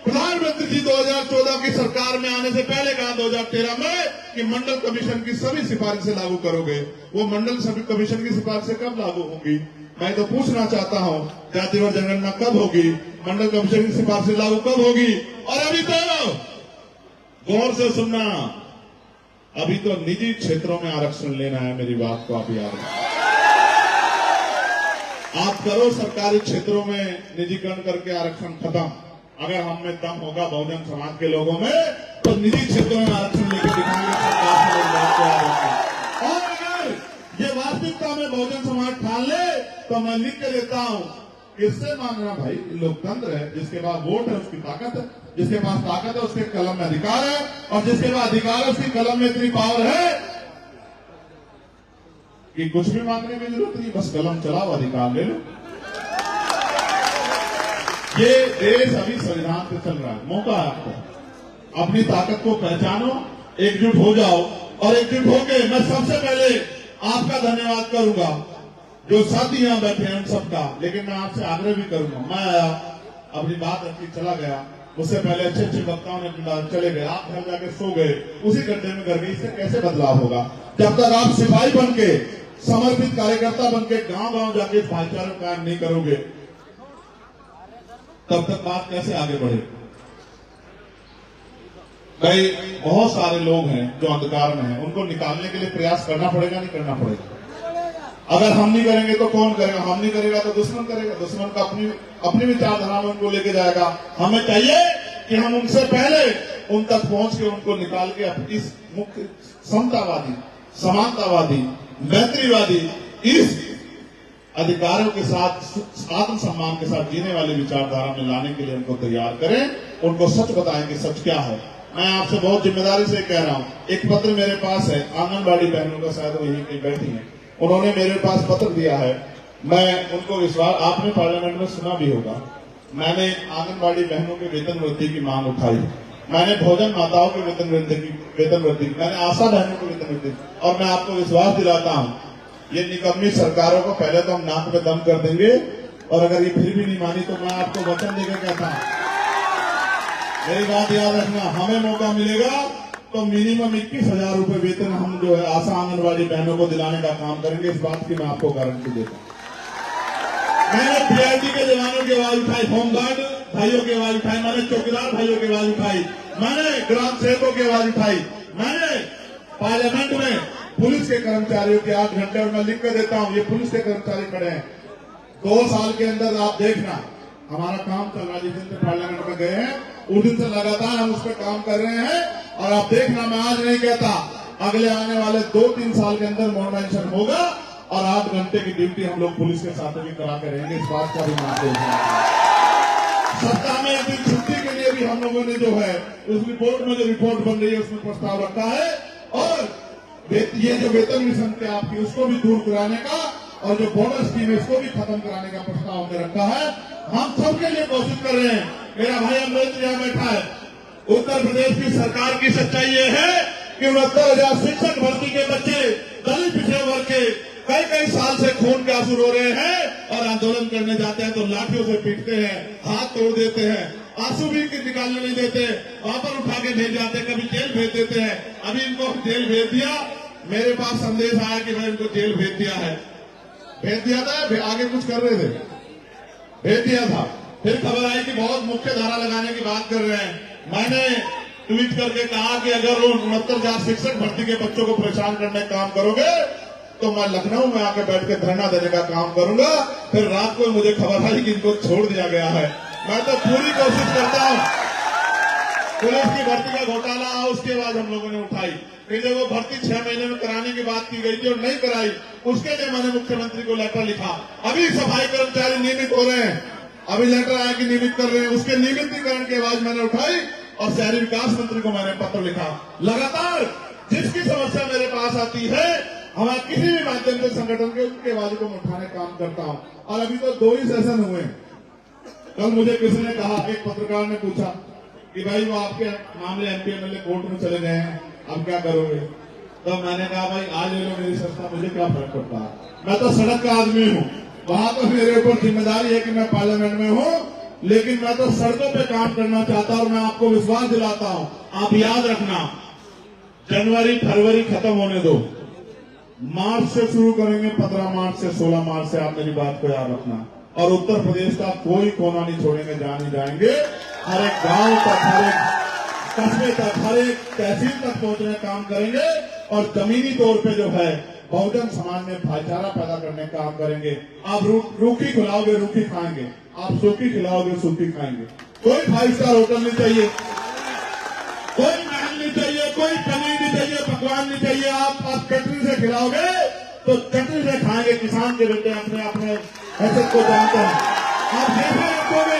प्रधानमंत्री जी 2014 की सरकार में आने से पहले कहा 2013 में कि मंडल कमीशन की सभी सिफारिशें लागू करोगे। वो मंडल सभी कमीशन की सिफारिशें कब लागू होंगी? मैं तो पूछना चाहता हूँ, जातिवार जनगणना कब होगी, मंडल कमीशन की सिफारिशें लागू कब होगी? और अभी तो गौर से सुनना, अभी तो निजी क्षेत्रों में आरक्षण लेना है। मेरी बात को आप याद रखें। आप करो सरकारी क्षेत्रों में निजीकरण करके आरक्षण खत्म। अगर हम में दम होगा बहुजन समाज के लोगों में तो निजी क्षेत्रों में आरक्षण लेकर दिखाएंगे सरकार से लोग बात को। और अगर ये वास्तविकता में बहुजन समाज ठान ले तो मैं लिख के देता हूँ, किससे मांगना भाई? लोकतंत्र है, जिसके पास वोट है उसकी ताकत है, जिसके पास ताकत है उसके कलम में अधिकार है, और जिसके पास अधिकार है उसकी कलम में इतनी पावर है कि कुछ भी मांगने की जरूरत नहीं, बस कलम चलाओ, अधिकार ले लो। ये देश अभी संविधान पे चल रहा है। मौका है आपको, अपनी ताकत को पहचानो, एकजुट हो जाओ, और एकजुट होके मैं सबसे पहले आपका धन्यवाद करूंगा जो साथी यहां बैठे हैं उन सबका। लेकिन मैं आपसे आग्रह भी करूंगा, मैं आया अपनी बात रखी चला गया, उससे पहले अच्छे अच्छे वक्ताओं ने चले गए, आप घर जाके सो गए, उसी गड्ढे में कर गए। इससे कैसे बदलाव होगा? जब तक आप सिपाही बन के, समर्पित कार्यकर्ता बन के गांव गांव जाके भाईचारा कायम नहीं करोगे तब तक बात कैसे आगे बढ़े? भाई बहुत सारे लोग हैं जो अंधकार में हैं, उनको निकालने के लिए प्रयास करना पड़ेगा, नहीं करना पड़ेगा? अगर हम नहीं करेंगे तो कौन करेगा? हम नहीं करेगा तो दुश्मन करेगा। दुश्मन का अपनी विचारधारा में उनको लेके जाएगा। हमें चाहिए कि हम उनसे पहले उन तक पहुंच के उनको निकाल के इस मुख्य समतावादी, समानतावादी, मैत्रीवादी, इस अधिकारों के साथ आत्मसम्मान के साथ जीने वाली विचारधारा में लाने के लिए उनको तैयार करें। उनको सच बताएं कि सच क्या है। मैं आपसे बहुत जिम्मेदारी से कह रहा हूं, एक पत्र मेरे पास है, आंगनबाड़ी बहनों का, शायद वो यहीं कहीं बैठी हैं, उन्होंने मेरे पास पत्र दिया है। मैं उनको विश्वास, आपने पार्लियामेंट में सुना भी होगा, मैंने आंगनबाड़ी बहनों के वेतन वृद्धि की मांग उठाई, मैंने भोजन माताओं के वेतन वृद्धि, मैंने आशा बहनों के वेतन वृद्धि, और मैं आपको विश्वास दिलाता हूं ये निकम्मी सरकारों को पहले तो हम नाक में दम कर देंगे, और अगर ये फिर भी नहीं मानी तो मैं आपको वचन देकर कहता हूं, मेरी बात याद रखना, हमें मौका मिलेगा तो मिनिमम 21,000 रुपए वेतन हम जो है आशा आंगनबाड़ी बहनों को दिलाने का काम करेंगे। इस बात की मैं आपको गारंटी देता हूं। मैंने PRT के जवानों की आवाज उठाई, होमगार्ड भाइयों की आवाज उठाई, मैंने चौकीदार भाइयों की आवाज उठाई, मैंने ग्राम सेवकों की आवाज उठाई, मैंने पार्लियामेंट में पुलिस के कर्मचारियों के 8 घंटे, और मैं लिख कर देता हूं ये पुलिस के कर्मचारी खड़े हैं, 2 साल के अंदर आप देखना हमारा काम चल रहा है। जिस दिन से पार्लियामेंट में गए हैं उस दिन से लगातार हम उस पर काम कर रहे हैं, और आप देखना, मैं आज नहीं कहता, अगले आने वाले 2-3 साल के अंदर मॉडर्नाइजेशन होगा और 8 घंटे की ड्यूटी हम लोग पुलिस के साथ भी करा के रहेंगे। इस बात का भी मान सप्ताह में एक दिन छुट्टी के लिए भी हम लोगों ने जो है उस रिपोर्ट में जो रिपोर्ट बन रही है उसमें प्रस्ताव रखा है, और ये जो वेतन मिशन थे आपकी उसको भी दूर कराने का, और जो बोनस स्कीम है इसको भी खत्म कराने का प्रस्ताव हमने रखा है। हम सबके लिए कोशिश कर रहे हैं। मेरा भाई अमृत यहाँ बैठा है, उत्तर प्रदेश की सरकार की सच्चाई ये है कि 69,000 शिक्षक भर्ती के बच्चे दलित पिछड़े वर्ग के कई साल से खून के आंसू रो रहे हैं, और आंदोलन करने जाते हैं तो लाठियों से पीटते हैं, हाथ तोड़ देते हैं, आंसू भी निकालने नहीं देते, वहां पर उठा के भेज जाते हैं, कभी जेल भेज देते हैं। अभी इनको जेल भेज दिया, मेरे पास संदेश आया कि मैं इनको जेल भेज दिया है, भेज दिया था, आगे कुछ कर रहे थे, भेज दिया था। फिर खबर आई कि बहुत मुख्य धारा लगाने की बात कर रहे हैं। मैंने ट्वीट करके कहा कि अगर 69,000 शिक्षक भर्ती के बच्चों को परेशान करने का काम करोगे तो मैं लखनऊ में आके बैठ के धरना देने का काम करूंगा। फिर रात को मुझे खबर आई कि इनको छोड़ दिया गया है। मैं तो पूरी कोशिश करता हूं। पुलिस की भर्ती का घोटाला उसके बाद हम लोगों ने उठाई, फिर जब वो भर्ती 6 महीने में कराने की बात की गई थी और नहीं कराई, उसके लिए मैंने मुख्यमंत्री को लेटर लिखा। अभी सफाई कर्मचारी नियमित हो रहे हैं, अभी लेटर आया कि नियमित कर रहे हैं, उसके नियमितीकरण की आवाज मैंने उठाई और शहरी विकास मंत्री को मैंने पत्र लिखा। लगातार जिसकी समस्या मेरे पास आती है, हमारे किसी भी माध्यम से संगठन के उनके आवाज को उठाने काम करता हूं। और अभी तो 2 ही सेशन हुए। कल मुझे किसी ने कहा, एक पत्रकार ने पूछा कि भाई वो आपके मामले एमपी एमएलए कोर्ट में चले गए हैं, अब क्या करोगे? तो मैंने कहा भाई आज ले लो मेरी संस्था, मुझे क्या फर्क पड़ता है, मैं तो सड़क का आदमी हूँ। वहां तो मेरे ऊपर जिम्मेदारी है कि मैं पार्लियामेंट में हूँ, लेकिन मैं तो सड़कों पे काम करना चाहता हूँ। मैं आपको विश्वास दिलाता हूँ, आप याद रखना, जनवरी फरवरी खत्म होने दो, मार्च से शुरू करेंगे, 15 मार्च से 16 मार्च से। आप मेरी बात को याद रखना। और उत्तर प्रदेश का कोई कोना नहीं छोड़ेंगे, जान ही जाएंगे। हर एक गांव तक, हर एक कस्बे तक, हर एक तहसील तक पहुंचने का काम करेंगे। और जमीनी तौर पे जो है बहुजन समाज में भाईचारा पैदा करने का काम करेंगे। आप रूखी खिलाओगे रूखी खाएंगे, आप सूखी खिलाओगे सूखी खाएंगे। कोई 5 स्टार होटल नहीं चाहिए, कोई महल नहीं चाहिए, कोई पनीर नहीं चाहिए, पकवान नहीं चाहिए। आप चटनी से खिलाओगे तो चटनी से खाएंगे। किसान के बेटे अपने अपने हैसियत को जानते हैं। आप जैसे रखोगे,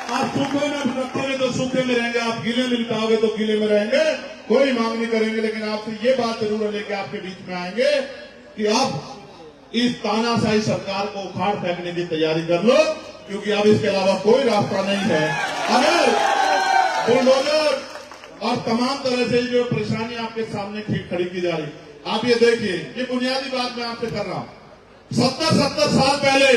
आप सूखे में रखोगे तो सूखे में रहेंगे, आप गीले में लिटाओगे तो गीले में रहेंगे। कोई मांग नहीं करेंगे, लेकिन आपसे ये बात जरूर लेके आपके बीच में आएंगे कि आप इस तानाशाही सरकार को उखाड़ फेंकने की तैयारी कर लो, क्योंकि अब इसके अलावा कोई रास्ता नहीं है। अगर बुलडोजर और तमाम तरह से जो परेशानी आपके सामने खड़ी की जा रही, आप ये देखिए, ये बुनियादी बात मैं आपसे कर रहा हूं। 70 साल पहले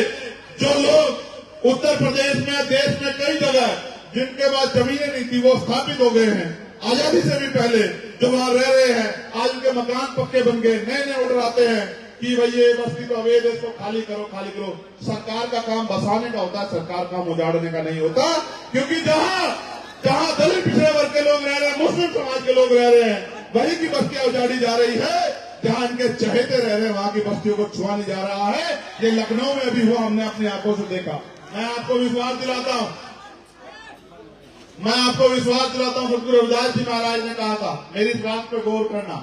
जो लोग उत्तर प्रदेश में, देश में कई जगह जिनके पास जमीनें नहीं थी, वो स्थापित हो गए हैं। आजादी से भी पहले जो वहां रह रहे हैं, आज उनके मकान पक्के बन गए। नए नए ऑर्डर आते हैं कि भाई ये बस्ती तो अवैध है, इसको खाली करो, खाली करो। सरकार का काम बसाने का होता है, सरकार का काम उजाड़ने का नहीं होता। क्योंकि जहां दलित पिछड़े वर्ग के लोग रह रहे हैं, मुस्लिम समाज के लोग रह रहे हैं, वही की बस्तियां उजाड़ी जा रही है। जहां इनके चहेते रह रहे हैं, वहां की बस्तियों को छुआ नहीं जा रहा है। ये लखनऊ में भी हुआ, हमने अपनी आंखों से देखा। मैं आपको विश्वास दिलाता हूं, सतगुरु रविदास जी महाराज ने कहा था, मेरी इस बात पर गौर करना।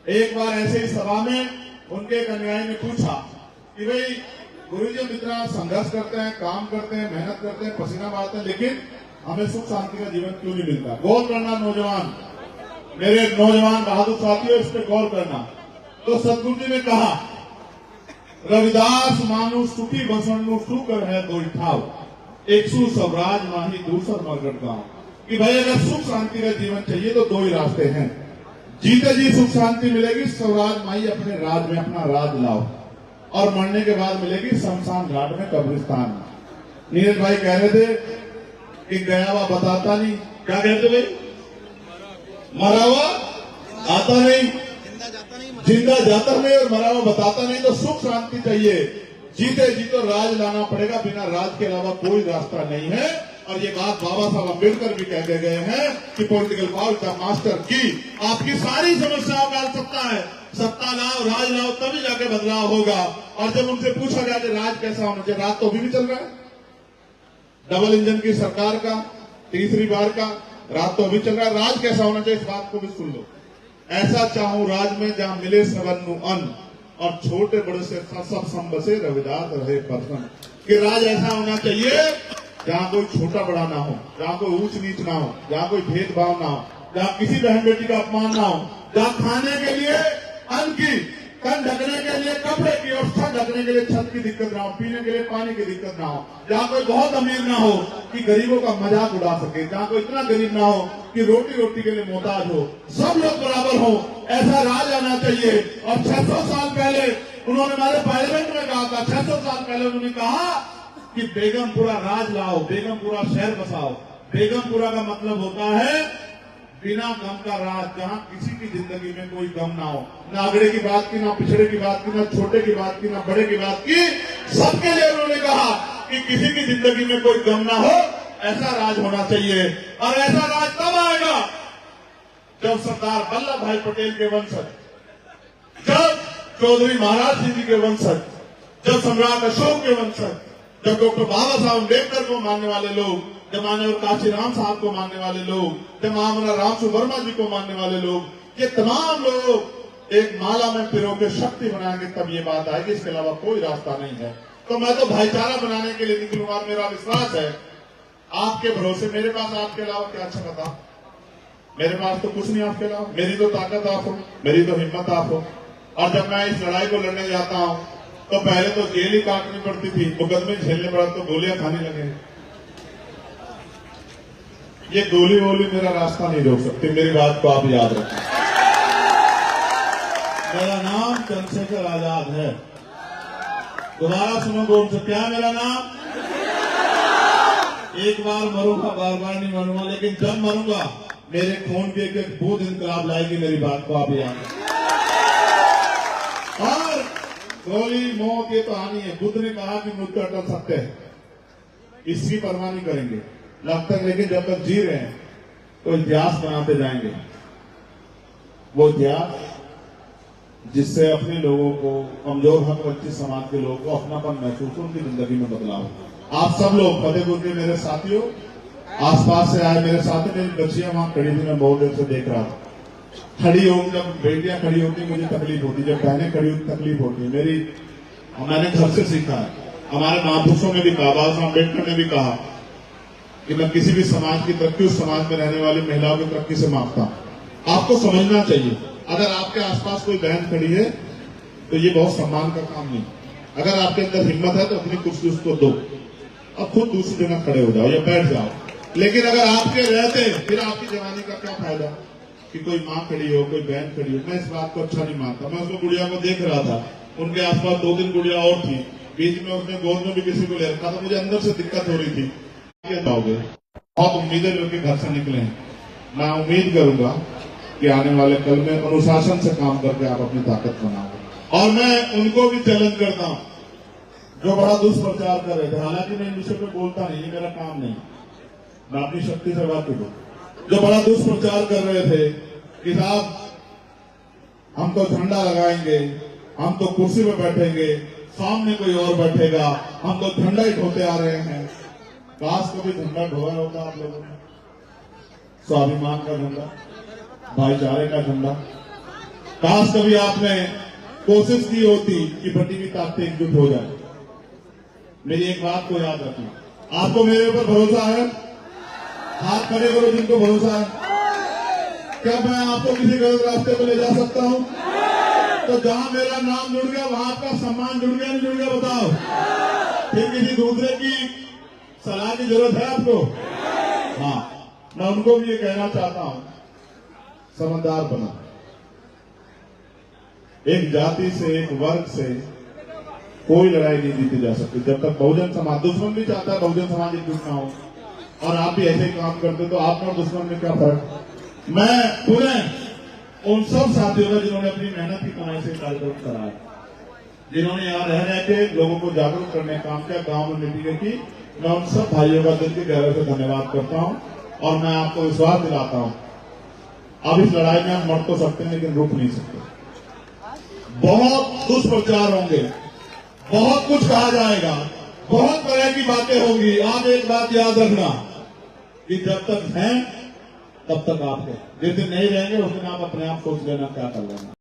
एक बार ऐसे ही सभा में उनके एक अनुयायी ने पूछा कि भाई गुरुजी हम इतना संघर्ष करते हैं, काम करते हैं, मेहनत करते हैं, पसीना बहाते हैं, लेकिन हमें सुख शांति का जीवन क्यों नहीं मिलता? गौर करना नौजवान, मेरे नौजवान बहादुर साथियों, इस पर गौर करना। तो सतगुरु जी ने कहा, रविदास मानु सुखी बसनु सुकर है दो ठाव, एक सु स्वराज माही दूसर मरगट गांव। कि भाई अगर सुख शांति का जीवन चाहिए तो 2 ही रास्ते हैं। जीते जी सुख शांति मिलेगी, स्वराज माही अपने राज में अपना राज लाओ, और मरने के बाद मिलेगी शमशान घाट में, कब्रिस्तान में। नीरज भाई कह रहे थे कि गया हुआ बताता नहीं, क्या कहते भाई, मरा हुआ आता नहीं, जिंदा जाता नहीं और मरा हुआ बताता नहीं। तो सुख शांति चाहिए, जीते जी तो राज लाना पड़ेगा, बिना राज के अलावा कोई रास्ता नहीं है। और ये बात बाबा साहब अम्बेडकर भी कह के गए हैं कि पॉलिटिकल पावर द मास्टर की। आपकी सारी समस्याओं का सत्ता है, सत्ता लाओ, राज लाओ, तभी जाके बदलाव होगा। और जब उनसे पूछा गया कि राज कैसा होना चाहिए, राज तो अभी भी चल रहा है, डबल इंजन की सरकार का, तीसरी बार का राज तो अभी चल रहा है। राज कैसा होना चाहिए, इस बात को भी सुन लो। ऐसा चाहूं राज में जहां मिले सबनु अन्न, और छोटे बड़े से सब संबसे रविदास रहे प्रसन्न। कि राज ऐसा होना चाहिए जहां कोई छोटा बड़ा ना हो, जहां कोई ऊंच नीच ना हो, जहां कोई भेदभाव ना हो, जहां किसी बहन बेटी का अपमान ना हो, जहां खाने के लिए अन्न की, तन ढकने के लिए कपड़े की और छत ढकने के लिए छत की दिक्कत ना हो, पीने के लिए पानी की दिक्कत ना हो, जहां कोई बहुत अमीर ना हो कि गरीबों का मजाक उड़ा सके, जहां कोई इतना गरीब ना हो कि रोटी के लिए मोहताज हो, सब लोग बराबर हो, ऐसा राज आना चाहिए। और 600 साल पहले उन्होंने हमारे पार्लियामेंट में कहा था, 600 साल पहले उन्होंने कहा कि बेगमपुरा राज लाओ, बेगमपुरा शहर बसाओ। बेगमपुरा का मतलब होता है बिना गम का राज, जहां किसी की जिंदगी में कोई गम ना हो, ना आगड़े की बात की, ना पिछड़े की बात की, ना छोटे की बात की, ना बड़े की बात की, सबके लिए उन्होंने कहा कि किसी की जिंदगी में कोई गम ना हो, ऐसा राज होना चाहिए। और ऐसा राज तब आएगा जब सरदार वल्लभ भाई पटेल के वंशज, जब चौधरी महाराज जी के वंशज, जब सम्राट अशोक के वंशज, जब डॉक्टर बाबा साहब अम्बेडकर को मानने वाले लोग, जब माननीय काशीराम साहब को मानने वाले लोग, जब महामना रामसु वर्मा जी को मानने वाले लोग, ये तमाम लोग एक माला में पिरो के शक्ति बनाएंगे, तब ये बात आएगी। इसके अलावा कोई रास्ता नहीं है। तो मैं तो भाईचारा बनाने के लिए निकलूंगा। मेरा विश्वास है आपके भरोसे। मेरे पास आपके अलावा क्या अच्छा बता, मेरे पास तो कुछ नहीं आपके अलावा। मेरी तो ताकत आप हो, मेरी तो हिम्मत आप हो। और जब मैं इस लड़ाई को लड़ने जाता हूं तो पहले तो जेल ही काटनी पड़ती थी, मुकदमे झेलने पड़ा, तो गोलियां खाने लगे। ये गोली वोली मेरा रास्ता नहीं रोक सकती, मेरी बात को आप याद रखें। मेरा नाम चंद्रशेखर आजाद है। दोबारा सुनो गौर से, क्या मेरा नाम? एक बार मरूंगा, बार बार नहीं मरूंगा, लेकिन जब मरूंगा मेरे खून की एक एक बूंद इंकलाब लाएगी। मेरी बात को आप याद रखें। और गोली मौत ये तो आनी है। बुद्ध ने कहा कि मुझ पर अटल सत्य है, इसकी परवाह नहीं करेंगे जब तक, लेकिन जब तक जी रहे हैं तो इतिहास बनाते जाएंगे। वो इतिहास जिससे अपने लोगों को, कमजोर हक वंचित समाज के लोगों को अपनापन महसूस, उनकी जिंदगी में बदलाव। आप सब लोग फतेहपुर के मेरे साथियों, आसपास से आए मेरे साथी, मेरी बच्चियां वहां खड़ी थी, मैं बहुत देर से देख रहा था। खड़ी होगी, जब बेटियां खड़ी होती मुझे तकलीफ होती, जब बहनें खड़ी होती तकलीफ होती। मैंने घर से सीखा है। हमारे महापुरुषों ने भी कहा, बाबा साहब अम्बेडकर ने भी कहा कि मैं किसी भी समाज की तरक्की उस समाज में रहने वाली महिलाओं की तरक्की से मांगता हूं। आपको समझना चाहिए, अगर आपके आसपास कोई बहन खड़ी है तो ये बहुत सम्मान का काम नहीं। अगर आपके अंदर हिम्मत है तो अपनी कुर्सी उसको दो और खुद दूसरी जगह खड़े हो जाओ या बैठ जाओ। लेकिन अगर आपके रहते फिर आपकी जवानी का क्या फायदा कि कोई माँ खड़ी हो, कोई बहन खड़ी हो। मैं इस बात को अच्छा नहीं मानता। मैं उसको गुड़िया को देख रहा था, उनके आसपास 2-3 गुड़िया और थी, बीच में उसने गोद में भी किसी को ले रखा था। मुझे अंदर से दिक्कत हो रही थी, जाओगे बहुत उम्मीदें लेके घर से निकले हैं। मैं उम्मीद करूंगा कि आने वाले कल में अनुशासन से काम करके आप अपनी ताकत बनाओगे। और मैं उनको भी चैलेंज करता हूं जो बड़ा दुष्प्रचार कर रहे थे। हालांकि मैं इन विषय पे बोलता नहीं, ये मेरा काम नहीं, मैं अपनी शक्ति से बात करूं। जो बड़ा दुष्प्रचार कर रहे थे कि साहब हम तो झंडा लगाएंगे, हम तो कुर्सी पे बैठेंगे, सामने कोई और बैठेगा, हम तो झंडा ही ढोते आ रहे हैं। काश कभी झंडा ढोया होता आप लोगों ने, स्वाभिमान का झंडा, भाईचारे का झंडा। काश कभी आपने कोशिश की होती कि बटी की ताकतें एकजुट हो जाए। मेरी एक बात को याद रखना, आपको मेरे ऊपर भरोसा है? हाथ खड़े करो जिनको भरोसा है। क्या मैं आपको किसी गलत रास्ते पर ले जा सकता हूं? तो जहां मेरा नाम जुड़ गया वहां आपका सम्मान जुड़ गया, नहीं जुड़ गया बताओ? फिर किसी दूसरे की सलाह की जरूरत है आपको? हाँ, मैं उनको भी ये कहना चाहता हूं, समझदार बना। एक जाति से, एक वर्ग से कोई लड़ाई नहीं जीती जा सकती जब तक बहुजन समाज, दुश्मन भी चाहता है बहुजन समाज एकजुट ना हो, और आप भी ऐसे काम करते तो आप और दुश्मन में क्या फर्क? मैं पुनः उन सब साथियों का जिन्होंने अपनी मेहनत की कमाई से कार्यक्रम कराया, जिन्होंने यहाँ रह रह के लोगों को जागरूक करने का काम किया, गांव में मीटिंगें की, मैं उन सब भाइयों का दिल की गहराई से धन्यवाद करता हूं। और मैं आपको विश्वास दिलाता हूं, अब इस लड़ाई में हम मर तो सकते हैं लेकिन रुक नहीं सकते। बहुत दुष्प्रचार होंगे, बहुत कुछ कहा जाएगा, बहुत तरह की बातें होंगी। आप एक बात याद रखना कि जब तक हैं तब तक आप हैं, जिस दिन नहीं रहेंगे उस दिन आप अपने आप सोच लेना क्या कर लेना।